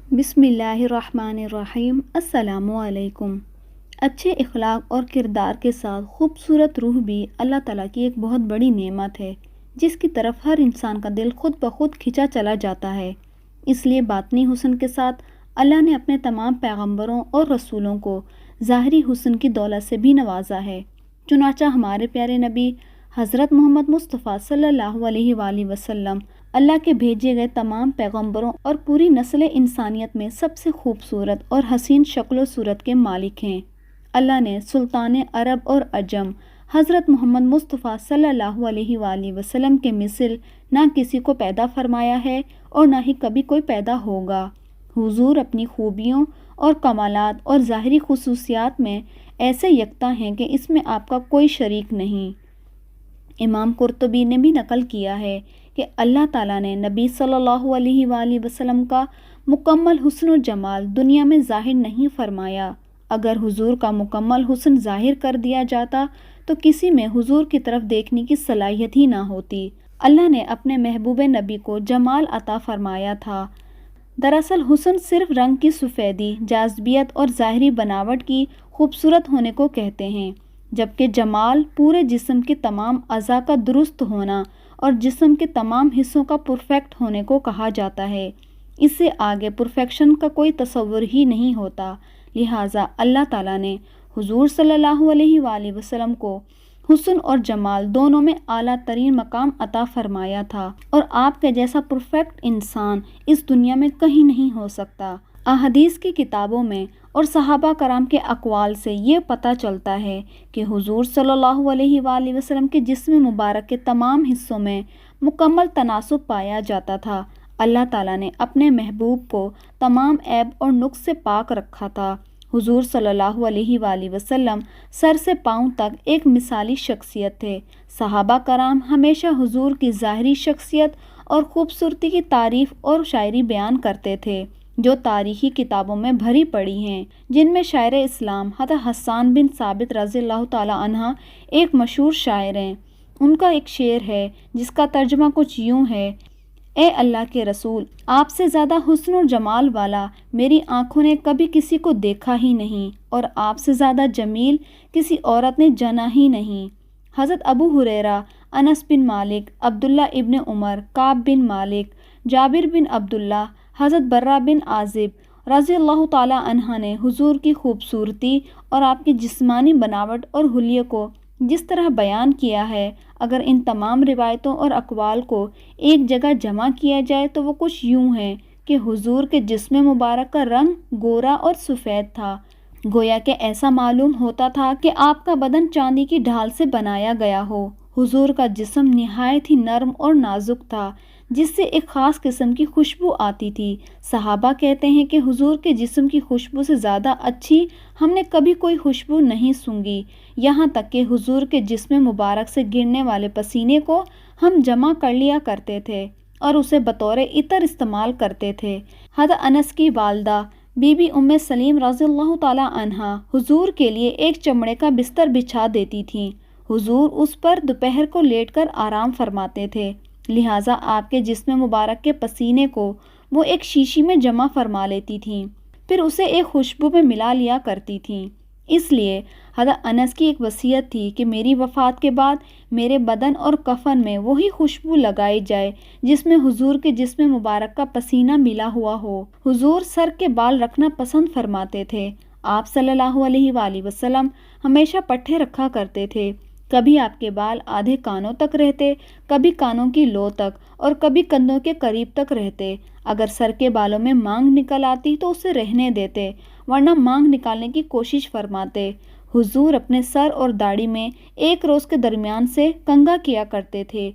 بسم اللہ الرحمن الرحیم۔ السلام علیکم۔ اچھے اخلاق اور کردار کے ساتھ خوبصورت روح بھی اللہ تعالیٰ کی ایک بہت بڑی نعمت ہے، جس کی طرف ہر انسان کا دل خود بخود کھنچا چلا جاتا ہے۔ اس لیے باطنی حسن کے ساتھ اللہ نے اپنے تمام پیغمبروں اور رسولوں کو ظاہری حسن کی دولت سے بھی نوازا ہے۔ چنانچہ ہمارے پیارے نبی حضرت محمد مصطفیٰ صلی اللہ علیہ وآلہ وسلم اللہ کے بھیجے گئے تمام پیغمبروں اور پوری نسل انسانیت میں سب سے خوبصورت اور حسین شکل و صورت کے مالک ہیں۔ اللہ نے سلطان عرب اور عجم حضرت محمد مصطفیٰ صلی اللہ علیہ وآلہ وسلم کے مثل نہ کسی کو پیدا فرمایا ہے اور نہ ہی کبھی کوئی پیدا ہوگا۔ حضور اپنی خوبیوں اور کمالات اور ظاہری خصوصیات میں ایسے یکتا ہیں کہ اس میں آپ کا کوئی شریک نہیں۔ امام قرطبی نے بھی نقل کیا ہے کہ اللہ تعالیٰ نے نبی صلی اللہ علیہ وآلہ وسلم کا مکمل حسن و جمال دنیا میں ظاہر نہیں فرمایا۔ اگر حضور کا مکمل حسن ظاہر کر دیا جاتا تو کسی میں حضور کی طرف دیکھنے کی صلاحیت ہی نہ ہوتی۔ اللہ نے اپنے محبوب نبی کو جمال عطا فرمایا تھا۔ دراصل حسن صرف رنگ کی سفیدی، جاذبیت اور ظاہری بناوٹ کی خوبصورت ہونے کو کہتے ہیں، جبکہ جمال پورے جسم کے تمام اعضاء کا درست ہونا اور جسم کے تمام حصوں کا پرفیکٹ ہونے کو کہا جاتا ہے۔ اس سے آگے پرفیکشن کا کوئی تصور ہی نہیں ہوتا۔ لہٰذا اللہ تعالیٰ نے حضور صلی اللہ علیہ وآلہ وسلم کو حسن اور جمال دونوں میں اعلیٰ ترین مقام عطا فرمایا تھا، اور آپ کے جیسا پرفیکٹ انسان اس دنیا میں کہیں نہیں ہو سکتا۔ احادیث کی کتابوں میں اور صحابہ کرام کے اقوال سے یہ پتہ چلتا ہے کہ حضور صلی اللہ علیہ وآلہ وسلم کے جسم مبارک کے تمام حصوں میں مکمل تناسب پایا جاتا تھا۔ اللہ تعالیٰ نے اپنے محبوب کو تمام عیب اور نقص سے پاک رکھا تھا۔ حضور صلی اللہ علیہ وآلہ وسلم سر سے پاؤں تک ایک مثالی شخصیت تھے۔ صحابہ کرام ہمیشہ حضور کی ظاہری شخصیت اور خوبصورتی کی تعریف اور شاعری بیان کرتے تھے، جو تاریخی کتابوں میں بھری پڑی ہیں، جن میں شاعر اسلام حضرت حسان بن ثابت رضی اللہ تعالیٰ عنہ ایک مشہور شاعر ہیں۔ ان کا ایک شعر ہے جس کا ترجمہ کچھ یوں ہے: اے اللہ کے رسول، آپ سے زیادہ حسن و جمال والا میری آنکھوں نے کبھی کسی کو دیکھا ہی نہیں، اور آپ سے زیادہ جمیل کسی عورت نے جنا ہی نہیں۔ حضرت ابو ہریرہ، انس بن مالک، عبداللہ ابن عمر، کعب بن مالک، جابر بن عبداللہ، حضرت برہ بن عازب رضی اللہ تعالیٰ عنہ نے حضور کی خوبصورتی اور آپ کی جسمانی بناوٹ اور حلیے کو جس طرح بیان کیا ہے، اگر ان تمام روایتوں اور اقوال کو ایک جگہ جمع کیا جائے تو وہ کچھ یوں ہیں کہ حضور کے جسم مبارک کا رنگ گورا اور سفید تھا، گویا کہ ایسا معلوم ہوتا تھا کہ آپ کا بدن چاندی کی ڈھال سے بنایا گیا ہو۔ حضور کا جسم نہایت ہی نرم اور نازک تھا، جس سے ایک خاص قسم کی خوشبو آتی تھی۔ صحابہ کہتے ہیں کہ حضور کے جسم کی خوشبو سے زیادہ اچھی ہم نے کبھی کوئی خوشبو نہیں سونگھی، یہاں تک کہ حضور کے جسم مبارک سے گرنے والے پسینے کو ہم جمع کر لیا کرتے تھے اور اسے بطور عطر استعمال کرتے تھے۔ حضرت انس کی والدہ بی بی ام سلیم رضی اللہ تعالیٰ عنہا حضور کے لیے ایک چمڑے کا بستر بچھا دیتی تھیں۔ حضور اس پر دوپہر کو لیٹ کر آرام فرماتے تھے، لہٰذا آپ کے جسم مبارک کے پسینے کو وہ ایک شیشی میں جمع فرما لیتی تھیں، پھر اسے ایک خوشبو میں ملا لیا کرتی تھیں۔ اس لیے حضرت انس کی ایک وصیت تھی کہ میری وفات کے بعد میرے بدن اور کفن میں وہی خوشبو لگائی جائے جس میں حضور کے جسم مبارک کا پسینہ ملا ہوا ہو۔ حضور سر کے بال رکھنا پسند فرماتے تھے۔ آپ صلی اللہ علیہ وآلہ وسلم ہمیشہ پٹھے رکھا کرتے تھے۔ کبھی آپ کے بال آدھے کانوں تک رہتے، کبھی کانوں کی لو تک، اور کبھی کندھوں کے قریب تک رہتے۔ اگر سر کے بالوں میں مانگ نکل آتی تو اسے رہنے دیتے، ورنہ مانگ نکالنے کی کوشش فرماتے۔ حضور اپنے سر اور داڑھی میں ایک روز کے درمیان سے کنگھا کیا کرتے تھے۔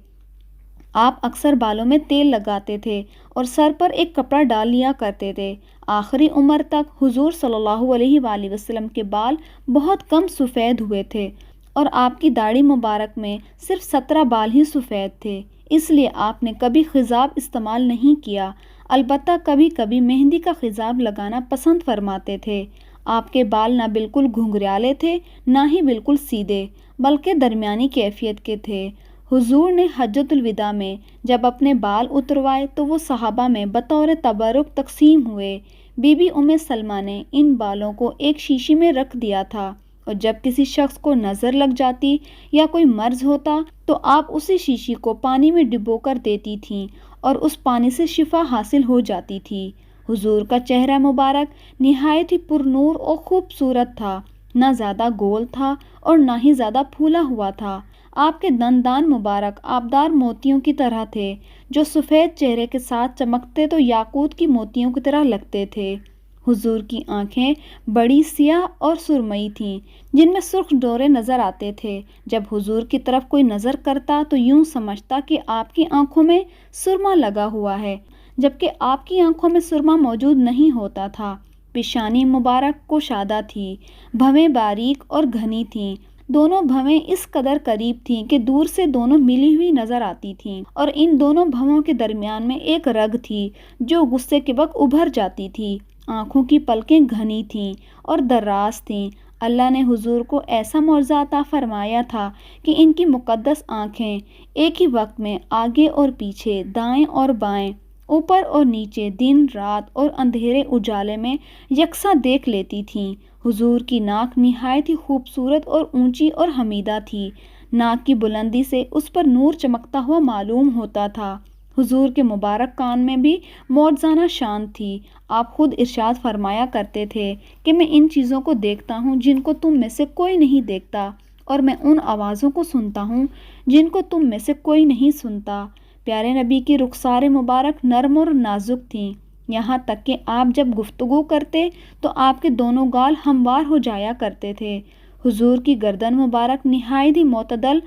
آپ اکثر بالوں میں تیل لگاتے تھے اور سر پر ایک کپڑا ڈال لیا کرتے تھے۔ آخری عمر تک حضور صلی اللہ علیہ وآلہ وسلم کے بال بہت کم سفید ہوئے تھے، اور آپ کی داڑھی مبارک میں صرف 17 بال ہی سفید تھے۔ اس لیے آپ نے کبھی خضاب استعمال نہیں کیا، البتہ کبھی کبھی مہندی کا خضاب لگانا پسند فرماتے تھے۔ آپ کے بال نہ بالکل گھنگریالے تھے، نہ ہی بالکل سیدھے، بلکہ درمیانی کیفیت کے تھے۔ حضور نے حجۃ الوداع میں جب اپنے بال اتروائے تو وہ صحابہ میں بطور تبرک تقسیم ہوئے۔ بی بی ام سلمہ نے ان بالوں کو ایک شیشی میں رکھ دیا تھا، اور جب کسی شخص کو نظر لگ جاتی یا کوئی مرض ہوتا تو آپ اسی شیشی کو پانی میں ڈبو کر دیتی تھیں اور اس پانی سے شفا حاصل ہو جاتی تھی۔ حضور کا چہرہ مبارک نہایت ہی پر نور اور خوبصورت تھا، نہ زیادہ گول تھا اور نہ ہی زیادہ پھولا ہوا تھا۔ آپ کے دندان مبارک آبدار موتیوں کی طرح تھے، جو سفید چہرے کے ساتھ چمکتے تو یاقوت کی موتیوں کی طرح لگتے تھے۔ حضور کی آنکھیں بڑی سیاہ اور سرمئی تھیں، جن میں سرخ ڈورے نظر آتے تھے۔ جب حضور کی طرف کوئی نظر کرتا تو یوں سمجھتا کہ آپ کی آنکھوں میں سرما لگا ہوا ہے، جبکہ آپ کی آنکھوں میں سرما موجود نہیں ہوتا تھا۔ پیشانی مبارک کشادہ تھی، بھویں باریک اور گھنی تھیں۔ دونوں بھویں اس قدر قریب تھیں کہ دور سے دونوں ملی ہوئی نظر آتی تھیں، اور ان دونوں بھووں کے درمیان میں ایک رگ تھی جو غصے کے وقت ابھر جاتی تھی۔ آنکھوں کی پلکیں گھنی تھیں اور دراز تھیں۔ اللہ نے حضور کو ایسا معجزہ عطا فرمایا تھا کہ ان کی مقدس آنکھیں ایک ہی وقت میں آگے اور پیچھے، دائیں اور بائیں، اوپر اور نیچے، دن رات اور اندھیرے اجالے میں یکساں دیکھ لیتی تھیں۔ حضور کی ناک نہایت ہی خوبصورت اور اونچی اور حمیدہ تھی۔ ناک کی بلندی سے اس پر نور چمکتا ہوا معلوم ہوتا تھا۔ حضور کے مبارک کان میں بھی معجزانہ شان تھی۔ آپ خود ارشاد فرمایا کرتے تھے کہ میں ان چیزوں کو دیکھتا ہوں جن کو تم میں سے کوئی نہیں دیکھتا، اور میں ان آوازوں کو سنتا ہوں جن کو تم میں سے کوئی نہیں سنتا۔ پیارے نبی کی رخسار مبارک نرم اور نازک تھیں، یہاں تک کہ آپ جب گفتگو کرتے تو آپ کے دونوں گال ہموار ہو جایا کرتے تھے۔ حضور کی گردن مبارک نہایت ہی معتدل،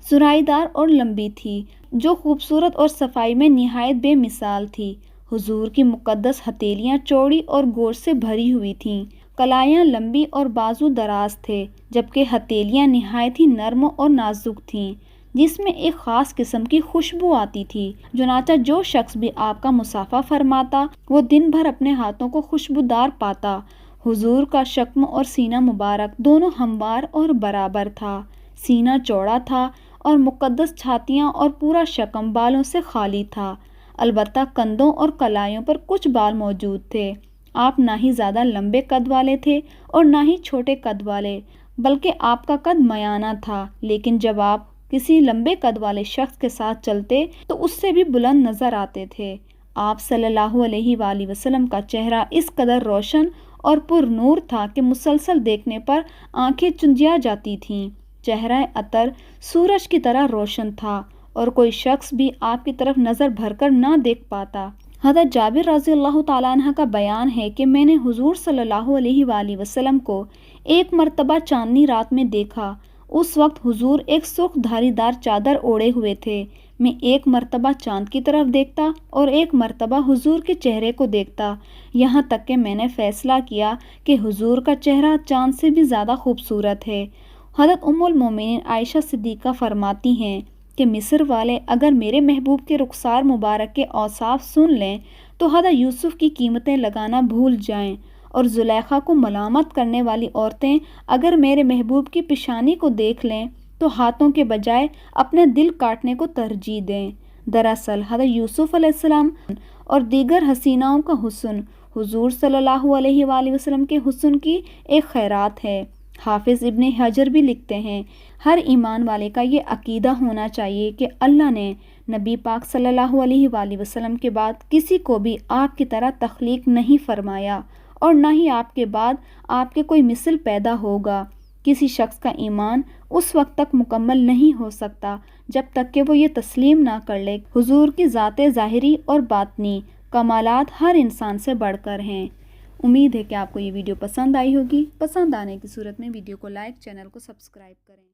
سرائی دار اور لمبی تھی، جو خوبصورت اور صفائی میں نہایت بے مثال تھی۔ حضور کی مقدس ہتھیلیاں چوڑی اور گوشت سے بھری ہوئی تھیں، کلائیاں لمبی اور بازو دراز تھے، جبکہ ہتھیلیاں نہایت ہی نرم اور نازک تھیں، جس میں ایک خاص قسم کی خوشبو آتی تھی۔ چنانچہ جو شخص بھی آپ کا مصافحہ فرماتا وہ دن بھر اپنے ہاتھوں کو خوشبودار پاتا۔ حضور کا شکم اور سینہ مبارک دونوں ہموار اور برابر تھا۔ سینہ چوڑا تھا اور مقدس چھاتیاں اور پورا شکم بالوں سے خالی تھا، البتہ کندھوں اور کلائیوں پر کچھ بال موجود تھے۔ آپ نہ ہی زیادہ لمبے قد والے تھے اور نہ ہی چھوٹے قد والے، بلکہ آپ کا قد میانہ تھا، لیکن جب آپ کسی لمبے قد والے شخص کے ساتھ چلتے تو اس سے بھی بلند نظر آتے تھے۔ آپ صلی اللہ علیہ وآلہ وسلم کا چہرہ اس قدر روشن اور پر نور تھا کہ مسلسل دیکھنے پر آنکھیں چنجیا جاتی تھیں۔ چہرہ اطہر سورج کی طرح روشن تھا اور کوئی شخص بھی آپ کی طرف نظر بھر کر نہ دیکھ پاتا۔ حضرت جابر رضی اللہ تعالیٰ عنہ کا بیان ہے کہ میں نے حضور صلی اللہ علیہ وآلہ وسلم کو ایک مرتبہ چاندنی رات میں دیکھا۔ اس وقت حضور ایک سرخ دھاری دار چادر اوڑھے ہوئے تھے۔ میں ایک مرتبہ چاند کی طرف دیکھتا اور ایک مرتبہ حضور کے چہرے کو دیکھتا، یہاں تک کہ میں نے فیصلہ کیا کہ حضور کا چہرہ چاند سے بھی زیادہ خوبصورت ہے۔ حضرت ام المومنین عائشہ صدیقہ فرماتی ہیں کہ مصر والے اگر میرے محبوب کے رخسار مبارک کے اوصاف سن لیں تو حضرت یوسف کی قیمتیں لگانا بھول جائیں، اور زلیخا کو ملامت کرنے والی عورتیں اگر میرے محبوب کی پیشانی کو دیکھ لیں تو ہاتھوں کے بجائے اپنے دل کاٹنے کو ترجیح دیں۔ دراصل حضرت یوسف علیہ السلام اور دیگر حسیناؤں کا حسن حضور صلی اللہ علیہ وآلہ وسلم کے حسن کی ایک خیرات ہے۔ حافظ ابن حجر بھی لکھتے ہیں، ہر ایمان والے کا یہ عقیدہ ہونا چاہیے کہ اللہ نے نبی پاک صلی اللہ علیہ وآلہ وسلم کے بعد کسی کو بھی آپ کی طرح تخلیق نہیں فرمایا، اور نہ ہی آپ کے بعد آپ کے کوئی مثل پیدا ہوگا۔ کسی شخص کا ایمان اس وقت تک مکمل نہیں ہو سکتا جب تک کہ وہ یہ تسلیم نہ کر لے حضور کی ذات ظاہری اور باطنی کمالات ہر انسان سے بڑھ کر ہیں۔ امید ہے کہ آپ کو یہ ویڈیو پسند آئی ہوگی۔ پسند آنے کی صورت میں ویڈیو کو لائک، چینل کو سبسکرائب کریں۔